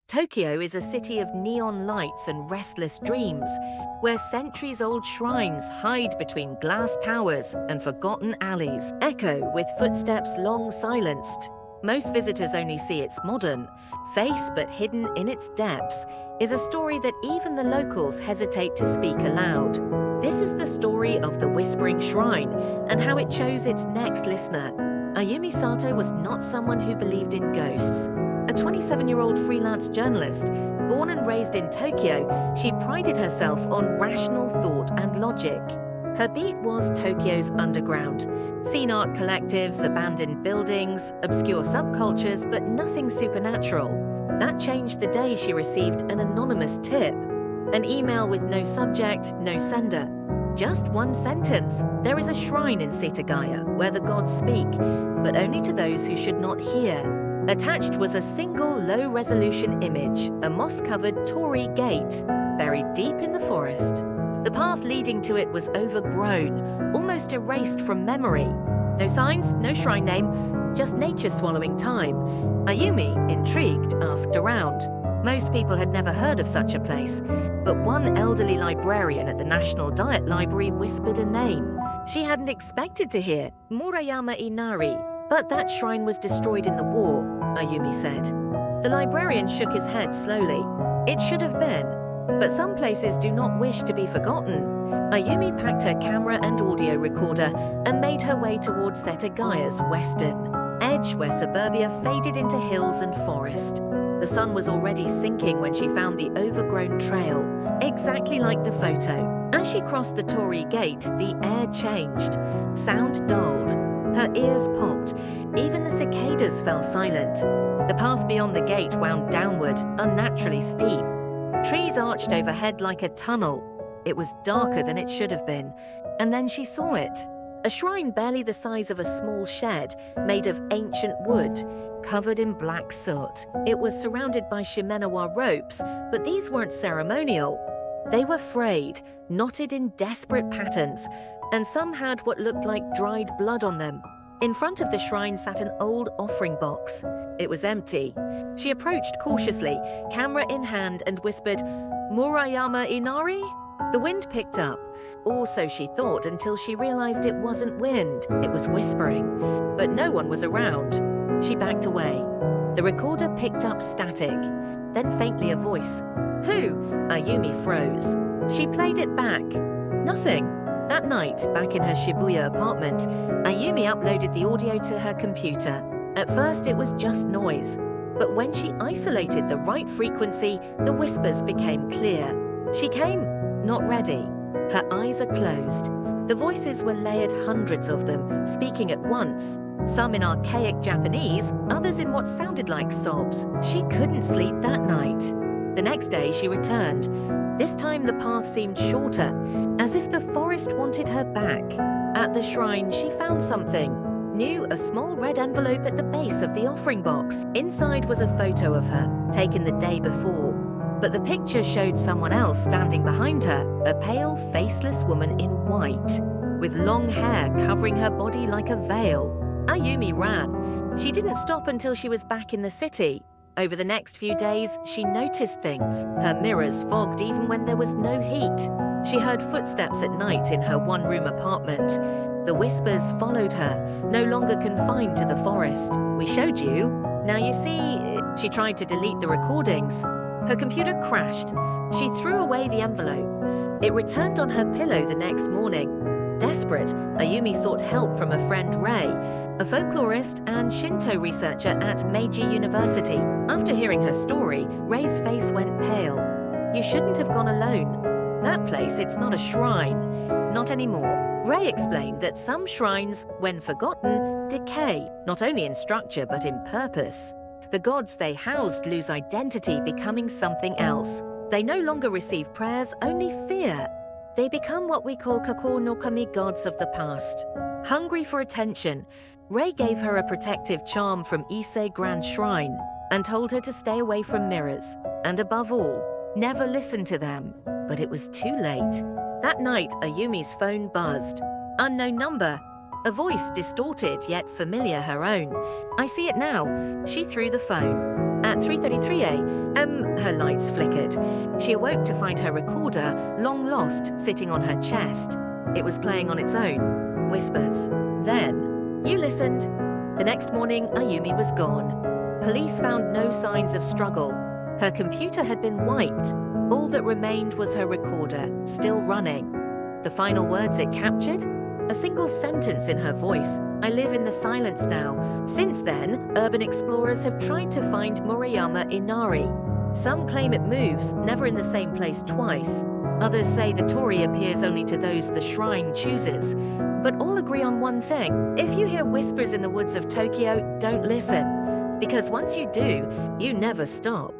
Tokyo is a city of neon lights and restless dreams, where centuries-old shrines hide between glass towers and forgotten alleys, echo with footsteps long silenced. Most visitors only see its modern face, but hidden in its depths is a story that even the locals hesitate to speak aloud. This is the story of the Whispering Shrine and how it chose its next listener. Ayumi Sato was not someone who believed in ghosts. A 27-year-old freelance journalist, born and raised in Tokyo, she prided herself on rational thought and logic. Her beat was Tokyo's underground. Scene art collectives, abandoned buildings, obscure subcultures, but nothing supernatural. That changed the day she received an anonymous tip. An email with no subject, no sender. Just one sentence. There is a shrine in Setagaya where the gods speak, but only to those who should not hear. Attached was a single low-resolution image, a moss-covered torii gate, buried deep in the forest. The path leading to it was overgrown, almost erased from memory. No signs, no shrine name, just nature swallowing time. Ayumi, intrigued, asked around. Most people had never heard of such a place, but one elderly librarian at the National Diet Library whispered a name. She hadn't expected to hear, Murayama Inari, but that shrine was destroyed in the war, Ayumi said. The librarian shook his head slowly. It should have been, but some places do not wish to be forgotten. Ayumi packed her camera and audio recorder and made her way towards Setagaya's western edge, where suburbia faded into hills and forest. The sun was already sinking when she found the overgrown trail, exactly like the photo. As she crossed the torii gate, the air changed. Sound dulled. Her ears popped. Even the cicadas fell silent. The path beyond the gate wound downward, unnaturally steep. Trees arched overhead like a tunnel. It was darker than it should have been. And then she saw it. A shrine barely the size of a small shed, made of ancient wood, covered in black soot. It was surrounded by shimenawa ropes, but these weren't ceremonial. They were frayed, knotted in desperate patterns, and some had what looked like dried blood on them. In front of the shrine sat an old offering box. It was empty. She approached cautiously, camera in hand, and whispered, "Murayama Inari?" The wind picked up, or so she thought, until she realized it wasn't wind, it was whispering. But no one was around. She backed away. The recorder picked up static, then faintly a voice. "Who?" Ayumi froze. She played it back. Nothing. That night, back in her Shibuya apartment, Ayumi uploaded the audio to her computer. At first, it was just noise. But when she isolated the right frequency, the whispers became clear. She came, not ready. Her eyes are closed. The voices were layered, hundreds of them, speaking at once. Some in archaic Japanese, others in what sounded like sobs. She couldn't sleep that night. The next day, she returned. This time the path seemed shorter, as if the forest wanted her back. At the shrine, she found something. New, a small red envelope at the base of the offering box. Inside was a photo of her, taken the day before. But the picture showed someone else standing behind her, a pale, faceless woman in white, with long hair covering her body like a veil. Ayumi ran. She didn't stop until she was back in the city. Over the next few days, she noticed things. Her mirrors fogged even when there was no heat. She heard footsteps at night in her one-room apartment. The whispers followed her, no longer confined to the forest. "We showed you. Now you see." She tried to delete the recordings. Her computer crashed. She threw away the envelope. It returned on her pillow the next morning. Desperate, Ayumi sought help from a friend, Rei, a folklorist and Shinto researcher at Meiji University. After hearing her story, Rei's face went pale. "You shouldn't have gone alone. That place, it's not a shrine. Not anymore." Rei explained that some shrines, when forgotten, decay, not only in structure but in purpose. The gods they housed lose identity, becoming something else. They no longer receive prayers, only fear. They become what we call Kako no Kami, gods of the past. Hungry for attention, Rei gave her a protective charm from Ise Grand Shrine and told her to stay away from mirrors, and above all, never listen to them. But it was too late. That night, Ayumi's phone buzzed. Unknown number. A voice distorted yet familiar her own. "I see it now." She threw the phone. At 3:33 a.m., her lights flickered. She awoke to find her recorder, long lost, sitting on her chest. It was playing on its own. Whispers. Then, you listened. The next morning, Ayumi was gone. Police found no signs of struggle. Her computer had been wiped. All that remained was her recorder, still running. The final words it captured? A single sentence in her voice. I live in the silence now. Since then, urban explorers have tried to find Murayama Inari. Some claim it moves, never in the same place twice. Others say the Torii appears only to those the shrine chooses. But all agree on one thing. If you hear whispers in the woods of Tokyo, don't listen. Because once you do, you never stop.